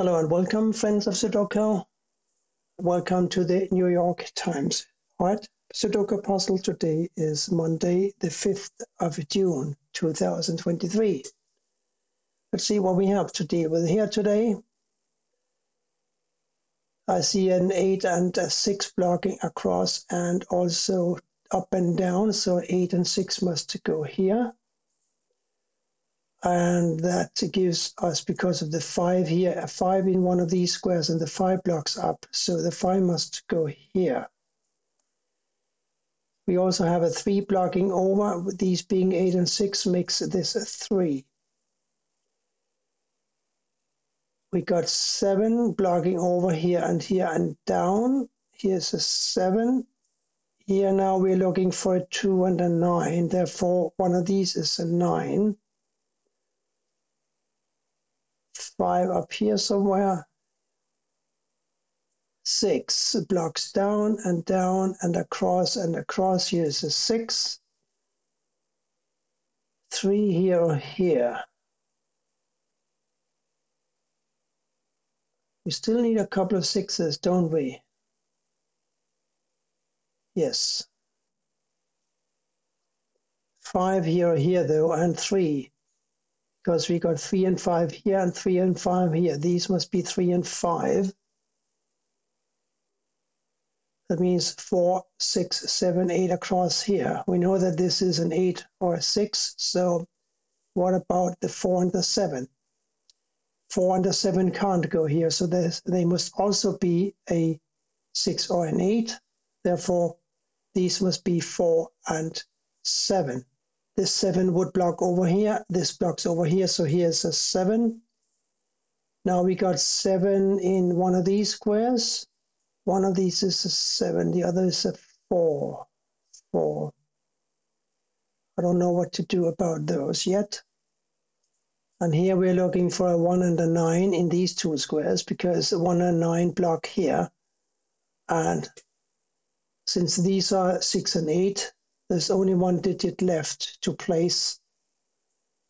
Hello and welcome, friends of Sudoku. Welcome to the New York Times. All right, Sudoku puzzle today is Monday, the 5th of June, 2023. Let's see what we have to deal with here today. I see an 8 and a 6 blocking across and also up and down, so 8 and 6 must go here. And that gives us, because of the 5 here, a 5 in one of these squares and the 5 blocks up. So the 5 must go here. We also have a 3 blocking over. These being 8 and 6 makes this a 3. We got 7 blocking over here and down. Here's a 7. Here now we're looking for a 2 and a 9. Therefore, one of these is a 9. 5 up here somewhere. 6 blocks down and across and across. Here's a 6. 3 here or here. We still need a couple of 6s, don't we? Yes. 5 here or here though, and 3. Because we got 3 and 5 here and 3 and 5 here. These must be 3 and 5. That means 4, 6, 7, 8 across here. We know that this is an 8 or a 6. So what about the 4 and the 7? 4 and the 7 can't go here. So they must also be a 6 or an 8. Therefore, these must be 4 and 7. This 7 would block over here. This blocks over here. So here's a 7. Now we got 7 in one of these squares. One of these is a 7. The other is a 4. 4. I don't know what to do about those yet. And here we're looking for a 1 and a 9 in these two squares because 1 and 9 block here. And since these are 6 and 8, there's only one digit left to place,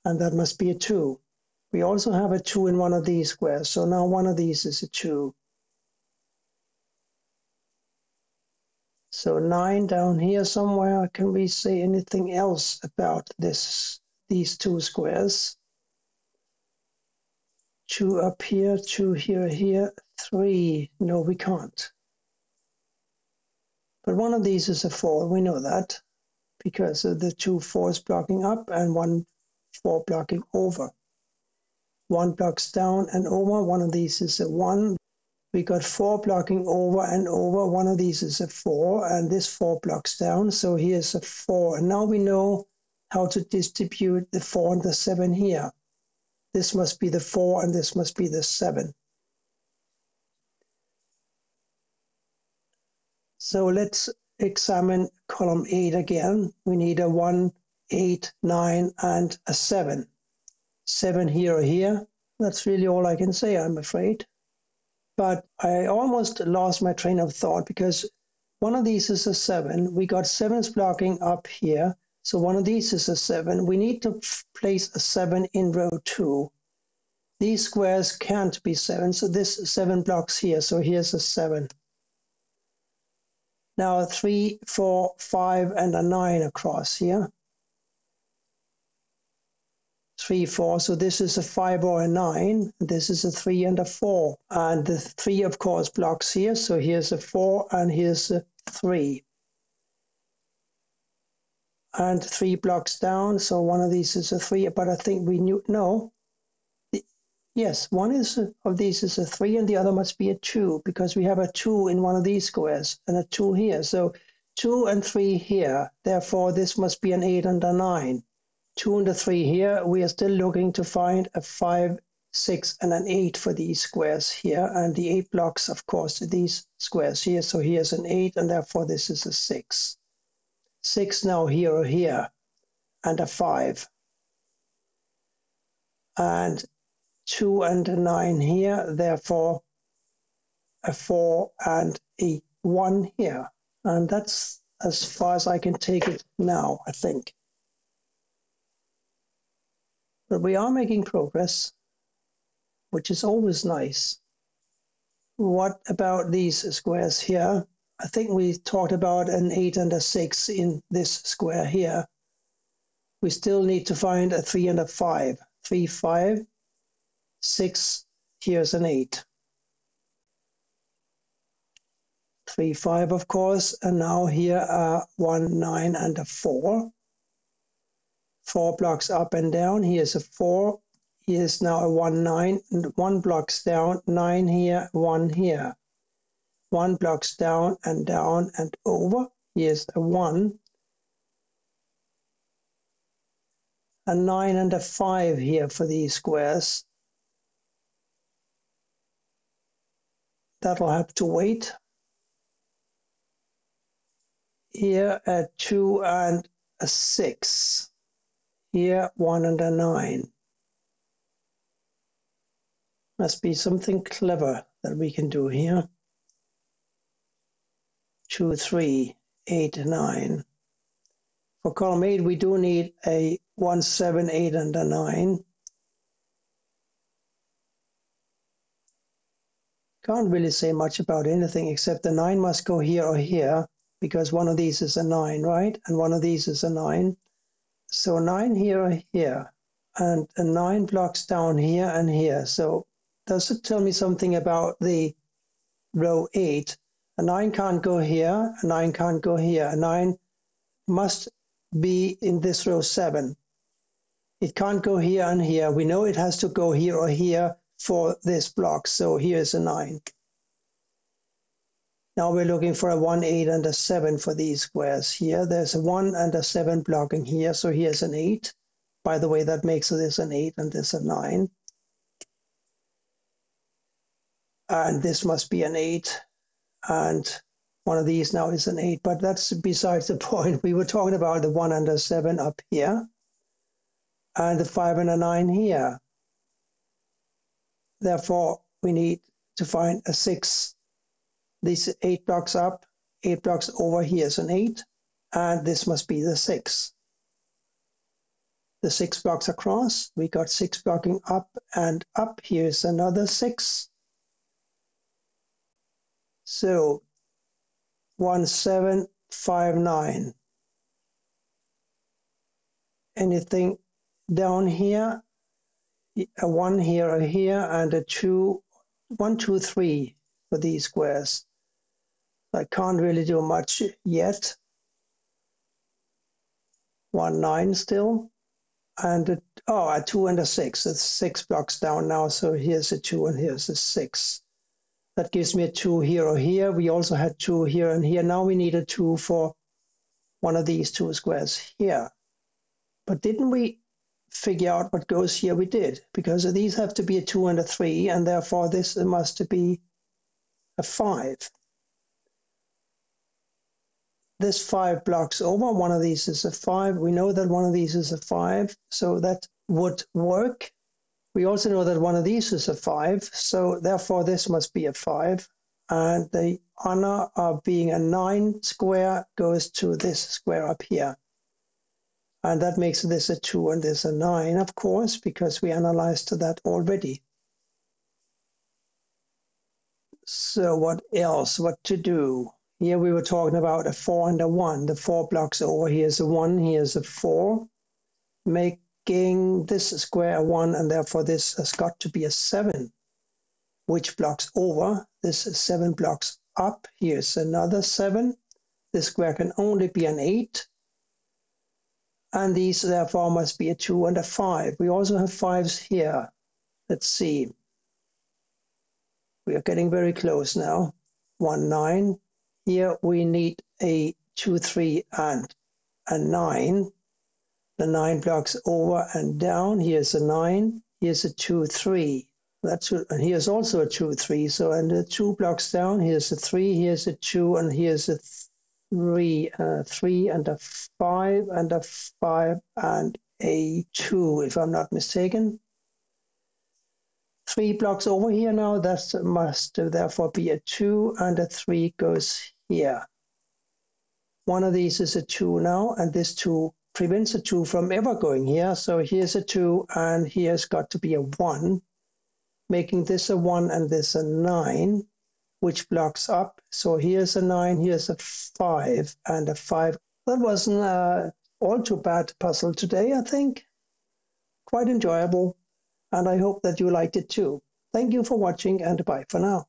and that must be a 2. We also have a 2 in one of these squares, so now one of these is a 2. So 9 down here somewhere. Can we say anything else about these two squares? 2 up here, 2 here, 3. No, we can't. But one of these is a 4, we know that, because of the 2 4s blocking up and 1 4 blocking over. 1 blocks down and over. One of these is a 1. We got 4 blocking over and over. One of these is a 4, and this 4 blocks down. So here's a 4. And now we know how to distribute the 4 and the 7 here. This must be the 4 and this must be the 7. So let's examine column 8 again. We need a 1, 8, 9, and a 7. 7 here or here. That's really all I can say, I'm afraid. But I almost lost my train of thought because one of these is a 7. We got 7s blocking up here. So one of these is a 7. We need to place a 7 in row 2. These squares can't be 7, so this 7 blocks here. So here's a 7. Now 3, 4, 5, and a 9 across here. 3, 4, so this is a 5 or a 9. This is a 3 and a 4. And the 3, of course, blocks here. So here's a 4 and here's a 3. And 3 blocks down, so one of these is a 3. But I think we knew, no. Yes, one of these is a 3 and the other must be a 2 because we have a 2 in one of these squares and a 2 here. So 2 and 3 here. Therefore, this must be an 8 and a 9. 2 and a 3 here. We are still looking to find a 5, 6, and an 8 for these squares here. And the 8 blocks, of course, these squares here. So here's an 8 and therefore this is a 6. 6 now here or here. And a 5. And 2 and a 9 here, therefore a 4 and a 1 here. And that's as far as I can take it now, I think. But we are making progress. which is always nice. What about these squares here? I think we talked about an 8 and a 6 in this square here. We still need to find a 3 and a 5. 3, 5, 6, here's an 8. 3, 5, of course, and now here are 1, 9, and a 4. 4 blocks up and down, here's a 4. Here's now a 1, 9, and 1 blocks down, 9 here, 1 here. 1 blocks down and over. Here's a 1. A 9 and a 5 here for these squares. That'll have to wait. Here a 2 and a 6. Here 1 and a 9. Must be something clever that we can do here. 2, 3, 8, 9. For column 8, we do need a 1, 7, 8, and a 9. Can't really say much about anything except the 9 must go here or here, because one of these is a 9, right? And one of these is a 9. So 9 here or here, and a 9 blocks down here and here. So does it tell me something about the row 8? A 9 can't go here, a 9 can't go here. A 9 must be in this row 7. It can't go here and here. We know it has to go here or here for this block. So here's a 9. Now we're looking for a 1, 8, and a 7 for these squares here. There's a 1 and a 7 blocking here. So here's an 8. By the way, that makes this an 8 and this a 9. And this must be an 8. And one of these now is an 8. But that's besides the point. We were talking about the 1 and a 7 up here. And the 5 and a 9 here. Therefore, we need to find a 6. These 8 blocks up, 8 blocks over, here's an 8, and this must be the 6. The 6 blocks across, we got 6 blocking up and up, here's another 6. So 1, 7, 5, 9. Anything down here, a 1 here or here, and a 2, 1, 2, 3 for these squares. I can't really do much yet. 1, 9 still, and a 2 and a 6. It's 6 blocks down now, so here's a 2 and here's a 6. That gives me a 2 here or here. We also had 2 here and here. Now we need a 2 for one of these 2 squares here. But didn't we figure out what goes here? We did, because these have to be a 2 and a 3, and therefore this must be a 5. This 5 blocks over, one of these is a 5. We know that one of these is a 5, so that would work. We also know that one of these is a 5, so therefore this must be a 5. And the honor of being a 9 square goes to this square up here. And that makes this a 2 and this a 9, of course, because we analyzed that already. So what else? What to do? Here we were talking about a 4 and a 1. The 4 blocks over, here's a 1, here's a 4, making this square a 1, and therefore this has got to be a 7, which blocks over. This is 7 blocks up, here's another 7. This square can only be an 8, and these therefore must be a 2 and a 5. We also have 5s here. Let's see. We are getting very close now. 1, 9. Here we need a 2, 3, and a 9. The 9 blocks over and down. Here's a 9. Here's a 2, 3. And here's also a 2, 3. So, and the 2 blocks down. Here's a 3. Here's a 2, and here's a 3. 3 and a 5 and a 5 and a 2, if I'm not mistaken. 3 blocks over here now, that must therefore be a 2, and a 3 goes here. One of these is a 2 now, and this 2 prevents a 2 from ever going here. So here's a 2, and here's got to be a 1, making this a 1 and this a 9, which blocks up. So here's a 9, here's a 5, and a 5. That wasn't all too bad puzzle today, I think. Quite enjoyable, and I hope that you liked it too. Thank you for watching, and bye for now.